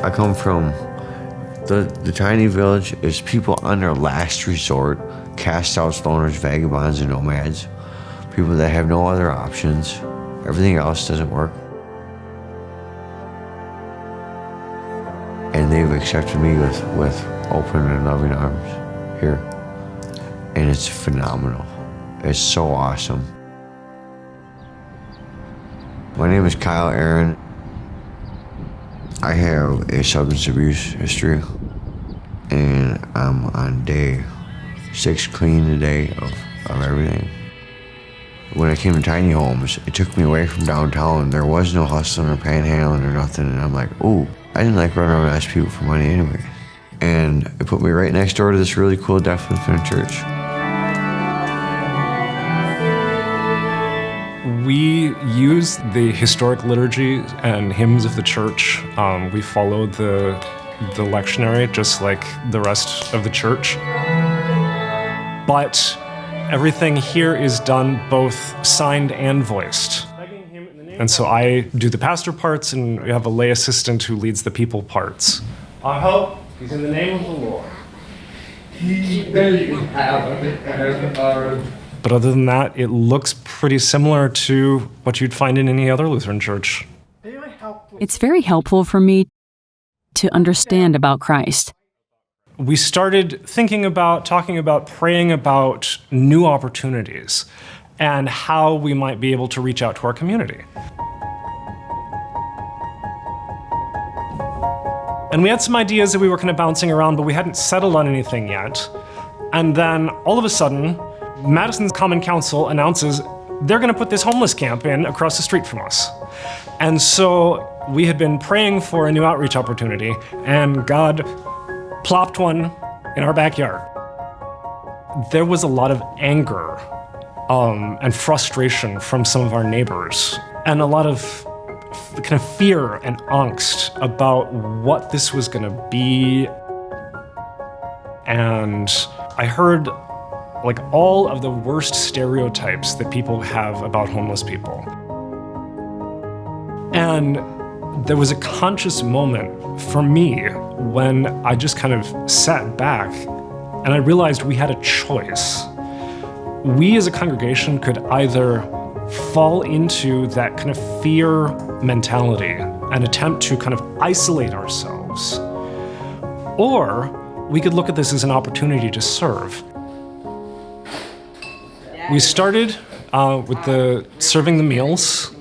I come from the tiny village is people on their last resort, cast out stoners, vagabonds, and nomads, people that have no other options. Everything else doesn't work. And they've accepted me with open and loving arms here. And it's phenomenal. It's so awesome. My name is Kyle Aaron. I have a substance abuse history, and I'm on day 6 clean today of everything. When I came to tiny homes, it took me away from downtown. There was no hustling or panhandling or nothing, and I'm like, ooh, I didn't like running around and ask people for money anyway. And it put me right next door to this really cool deaf Lutheran church. We use the historic liturgy and hymns of the church. We follow the lectionary just like the rest of the church. But everything here is done both signed and voiced. And so I do the pastor parts, and we have a lay assistant who leads the people parts. Our hope is in the name of the Lord. But other than that, it looks pretty similar to what you'd find in any other Lutheran church. It's very helpful for me to understand about Christ. We started thinking about, talking about, praying about new opportunities and how we might be able to reach out to our community. And we had some ideas that we were kind of bouncing around, but we hadn't settled on anything yet. And then all of a sudden, Madison's Common Council announces they're going to put this homeless camp in across the street from us. And so we had been praying for a new outreach opportunity, and God plopped one in our backyard. There was a lot of anger and frustration from some of our neighbors, and a lot of kind of fear and angst about what this was going to be. And I heard like all of the worst stereotypes that people have about homeless people. And there was a conscious moment for me when I just kind of sat back and I realized we had a choice. We as a congregation could either fall into that kind of fear mentality and attempt to kind of isolate ourselves, or we could look at this as an opportunity to serve. We started with serving the meals.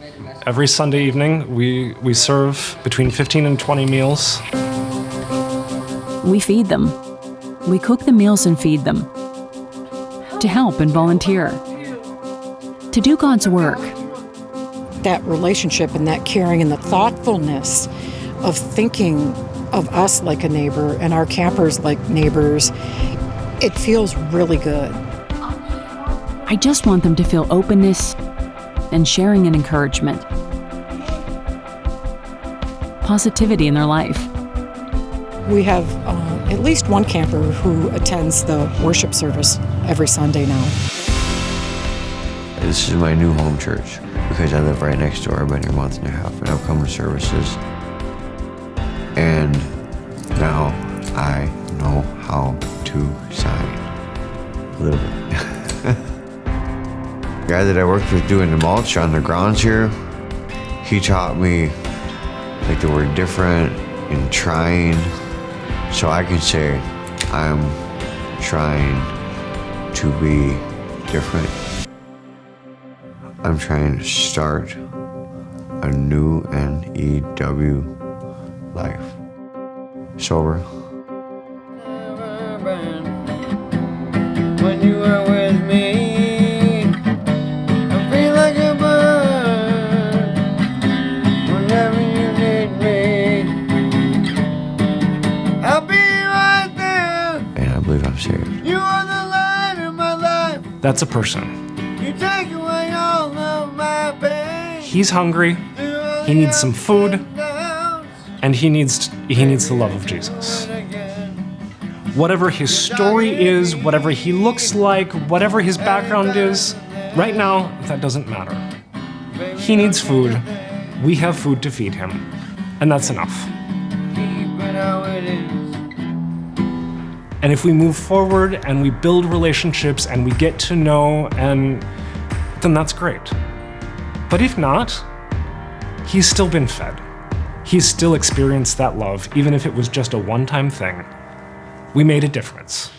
Every Sunday evening, we serve between 15 and 20 meals. We feed them. We cook the meals and feed them. To help and volunteer. To do God's work. That relationship and that caring and the thoughtfulness of thinking of us like a neighbor and our campers like neighbors, it feels really good. I just want them to feel openness and sharing and encouragement. Positivity in their life. We have at least one camper who attends the worship service every Sunday now. This is my new home church because I live right next door. I've been here a month and a half, and I've come to services. And now I know how to sign a little bit. The guy that I worked with doing the mulch on the grounds here, he taught me like the word different and trying. So I can say I'm trying to be different. I'm trying to start a new NEW life. Sober. When you were with me, I feel like a bird. Whenever you need me, I'll be right there. And I believe I'm saved. You are the light of my life. That's a person. You take away all of my pain. He's hungry, he needs some food, and he needs the love of Jesus. Whatever his story is, whatever he looks like, whatever his background is, right now, that doesn't matter. He needs food. We have food to feed him. And that's enough. And if we move forward and we build relationships and we get to know, and then that's great. But if not, he's still been fed. He's still experienced that love, even if it was just a one-time thing. We made a difference.